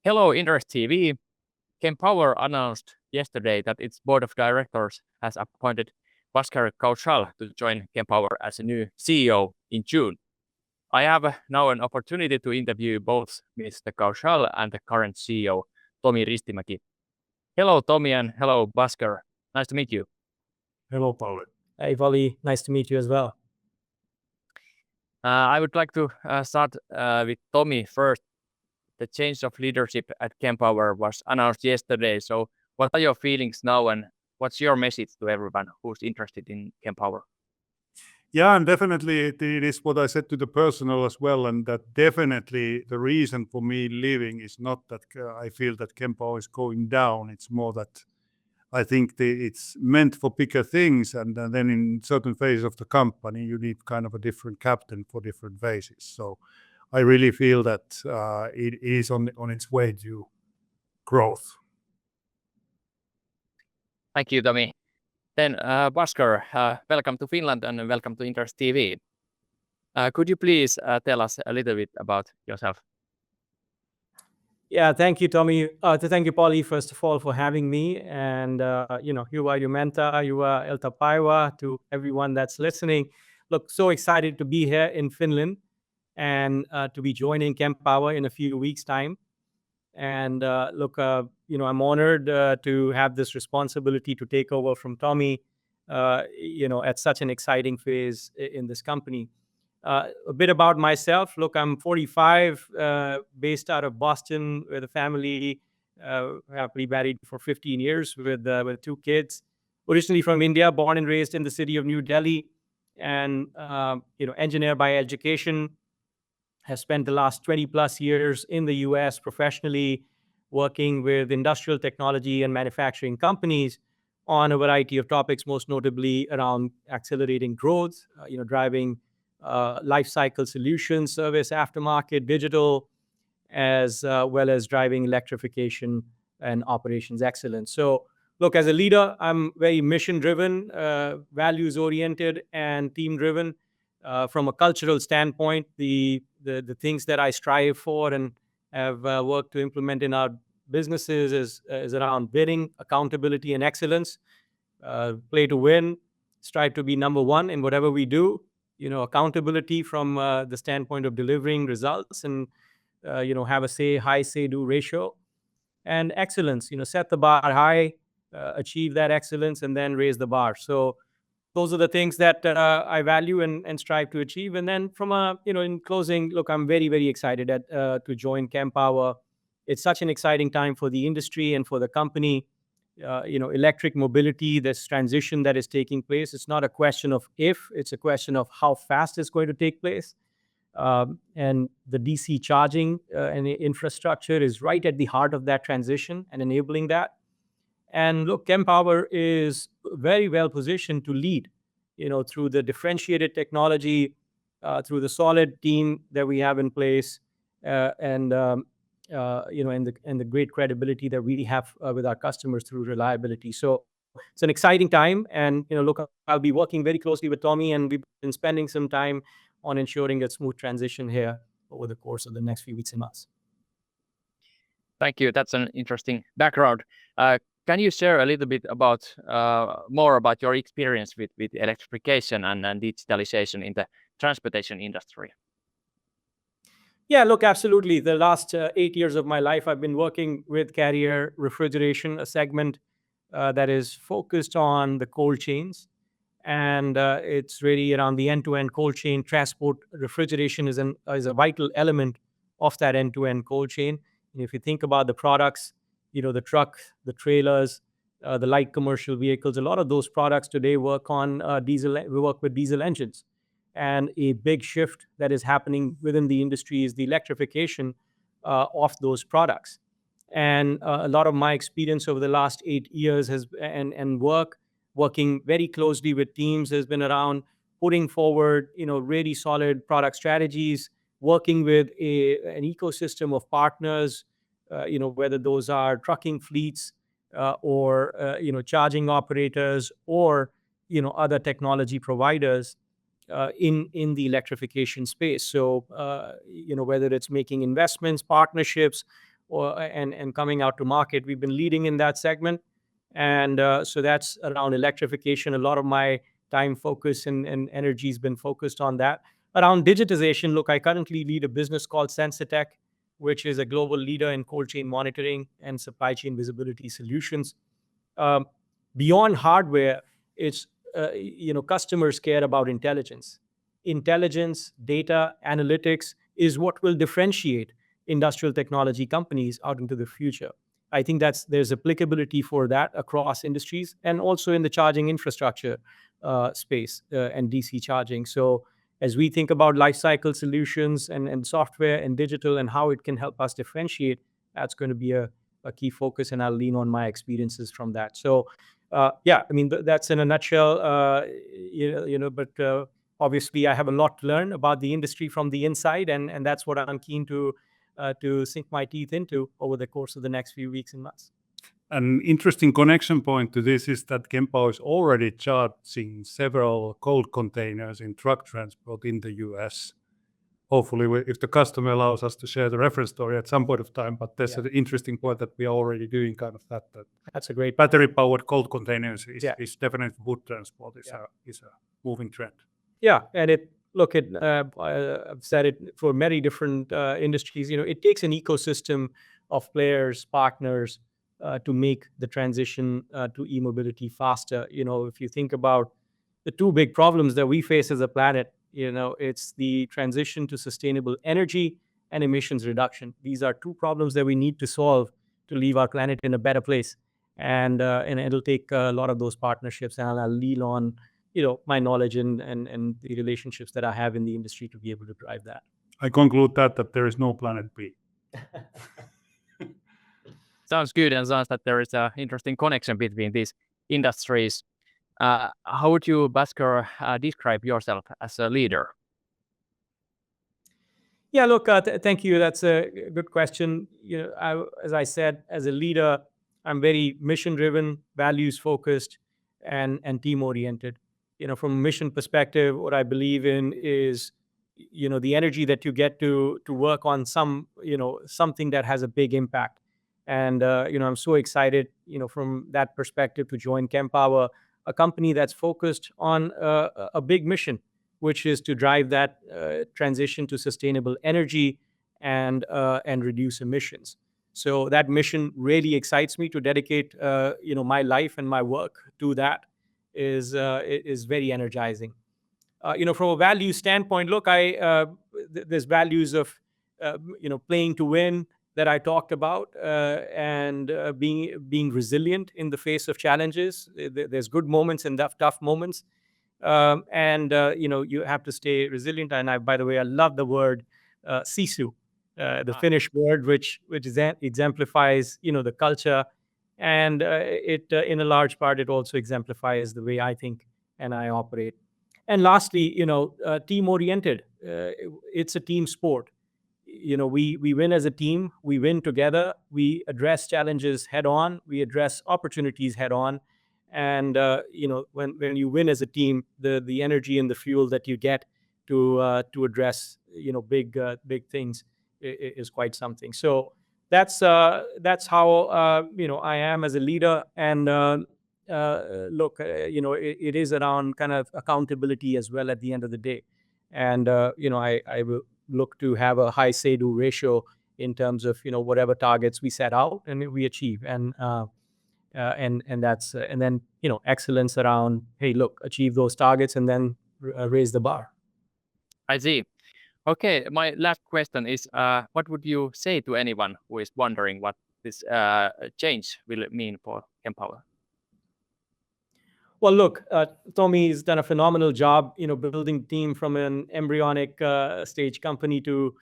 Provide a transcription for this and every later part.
Hello, Inderes TV. Kempower announced yesterday that its board of directors has appointed Bhasker Kaushal to join Kempower as a new CEO in June. I have now an opportunity to interview both Mr. Kaushal and the current CEO, Tomi Ristimäki. Hello, Tomi, and hello, Bhasker. Nice to meet you. Hello, Pauli. Hey, Pauli. Nice to meet you as well. I would like to start with Tomi first. The change of leadership at Kempower was announced yesterday. So what are your feelings now and what's your message to everyone who's interested in Kempower? Yeah, and definitely it is what I said to the personnel as well, and that definitely the reason for me leaving is not that I feel that Kempower is going down. It's more that I think it's meant for bigger things, and then in certain phases of the company, you need kind of a different captain for different phases. So I really feel that it is on its way to growth. Thank you, Tomi. Then Bhasker, welcome to Finland and welcome to Inderes TV. Could you please tell us a little bit about yourself? Yeah, thank you, Tomi. Thank you, Pauli, first of all, for having me. And, you are Jumenta, you are Elta Paiva, to everyone that's listening. Look, so excited to be here in Finland and to be joining Kempower in a few weeks' time. And I'm honored to have this responsibility to take over from Tomi, at such an exciting phase in this company. A bit about myself. Look, I'm 45, based out of Boston with a family, happily married for 15 years with 2 kids. Originally from India, born and raised in the city of New Delhi, and engineer by education. Have spent the last 20 plus years in the US professionally working with industrial technology and manufacturing companies on a variety of topics, most notably around accelerating growth, driving life cycle solutions, service, aftermarket, digital, as well as driving electrification and operations excellence. So look, as a leader, I'm very mission-driven, values-oriented, and team-driven. From a cultural standpoint, the things that I strive for and have worked to implement in our businesses is around winning, accountability, and excellence. Play to win, strive to be number one in whatever we do. Accountability from the standpoint of delivering results and, have a high say-do ratio. And excellence, set the bar high, achieve that excellence, and then raise the bar. So those are the things that I value and strive to achieve. And then in closing, look, I'm very, very excited to join Kempower. It's such an exciting time for the industry and for the company. Electric mobility, this transition that is taking place, it's not a question of if, it's a question of how fast it's going to take place. And the DC charging and the infrastructure is right at the heart of that transition and enabling that. And look, Kempower is very well positioned to lead, through the differentiated technology, through the solid team that we have in place, and the great credibility that we have with our customers through reliability. So it's an exciting time. And, look, I'll be working very closely with Tomi, and we've been spending some time on ensuring a smooth transition here over the course of the next few weeks and months. Thank you. That's an interesting background. Can you share a little bit about more about your experience with electrification and digitalization in the transportation industry? Yeah, look, absolutely. The last 8 years of my life, I've been working with carrier refrigeration, a segment that is focused on the cold chains. And it's really around the end-to-end cold chain. Transport refrigeration is a vital element of that end-to-end cold chain. And if you think about the products, the truck, the trailers, the light commercial vehicles, a lot of those products today work on diesel. We work with diesel engines. And a big shift that is happening within the industry is the electrification of those products. And a lot of my experience over the last 8 years working very closely with teams has been around putting forward, really solid product strategies, working with an ecosystem of partners, whether those are trucking fleets or charging operators or other technology providers in the electrification space. So whether it's making investments, partnerships, and coming out to market. We've been leading in that segment. And so that's around electrification. A lot of my time focus and energy has been focused on that. Around digitization, look, I currently lead a business called Sensitech, which is a global leader in cold chain monitoring and supply chain visibility solutions. Beyond hardware, it's, customers care about intelligence. Intelligence, data, analytics is what will differentiate industrial technology companies out into the future. I think there's applicability for that across industries and also in the charging infrastructure space and DC charging. So as we think about lifecycle solutions and software and digital and how it can help us differentiate, that's going to be a key focus, and I'll lean on my experiences from that. So that's in a nutshell, but obviously I have a lot to learn about the industry from the inside, and that's what I'm keen to sink my teeth into over the course of the next few weeks and months. An interesting connection point to this is that Kempower is already charging several cold containers in truck transport in the US. Hopefully, if the customer allows us to share the reference story at some point of time, but there's an interesting point that we are already doing kind of that. That's a great battery-powered cold containers is definitely wood transport is a moving trend. Yeah, and I've said it for many different industries. It takes an ecosystem of players, partners to make the transition to e-mobility faster. If you think about the two big problems that we face as a planet, it's the transition to sustainable energy and emissions reduction. These are two problems that we need to solve to leave our planet in a better place. And it'll take a lot of those partnerships, and I'll lean on my knowledge and the relationships that I have in the industry to be able to drive that. I conclude that there is no planet B. Sounds good, and sounds that there is an interesting connection between these industries. How would you, Bhasker, describe yourself as a leader? Yeah, look, thank you. That's a good question. As I said, as a leader, I'm very mission-driven, values-focused, and team-oriented. From a mission perspective, what I believe in is, the energy that you get to work on something that has a big impact. And, I'm so excited, from that perspective to join Kempower, a company that's focused on a big mission, which is to drive that transition to sustainable energy and reduce emissions. So that mission really excites me. To dedicate, my life and my work to that is very energizing. From a value standpoint, look, there's values of, playing to win that I talked about, and being resilient in the face of challenges. There's good moments and tough moments, and you have to stay resilient. And by the way, I love the word sisu, the Finnish word, which exemplifies the culture, and it in a large part it also exemplifies the way I think and I operate. And lastly, team oriented. It's a team sport. We win as a team. We win together. We address challenges head on. We address opportunities head on. And when you win as a team, the energy and the fuel that you get to address big things is quite something. So that's how I am as a leader. And look, it is around kind of accountability as well at the end of the day. And I will look to have a high say-do ratio in terms of whatever targets we set out and we achieve, and that's and then excellence around, hey, look, achieve those targets and then raise the bar. I see. Okay, my last question is, what would you say to anyone who is wondering what this change will mean for Kempower? Well, look, Tomi has done a phenomenal job, building team from an embryonic stage company to,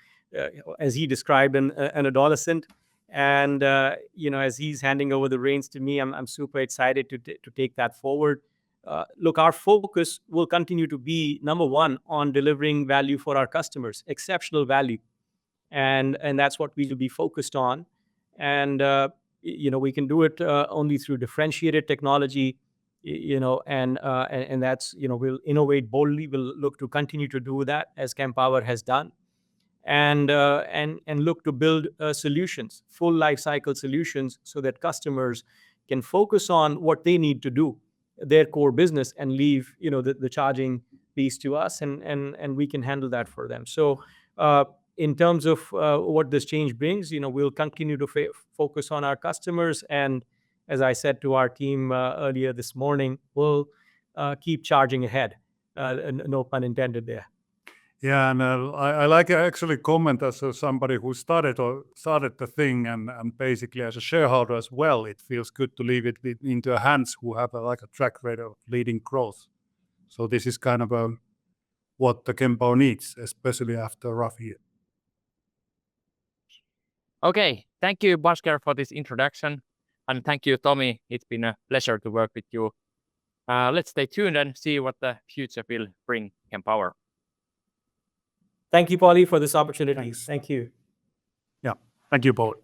as he described, an adolescent. And as he's handing over the reins to me, I'm super excited to take that forward. Look, our focus will continue to be, number one, on delivering value for our customers, exceptional value, and that's what we will be focused on. And we can do it only through differentiated technology. And that's, we'll innovate boldly. We'll look to continue to do that as Kempower has done. and look to build solutions, full life cycle solutions, so that customers can focus on what they need to do, their core business, and leave the charging piece to us, and we can handle that for them. So in terms of what this change brings, we'll continue to focus on our customers, and as I said to our team earlier this morning, we'll keep charging ahead. No pun intended there. Yeah, and I like actually comment as somebody who started the thing, and basically as a shareholder as well, it feels good to leave it into hands who have a track record of leading growth. So this is kind of what the Kempower needs, especially after a rough year. Okay, thank you, Bhasker, for this introduction, and thank you, Tomi. It's been a pleasure to work with you. Let's stay tuned and see what the future will bring Kempower. Thank you, Pauli, for this opportunity. Thanks. Thank you. Yeah, thank you, Paul.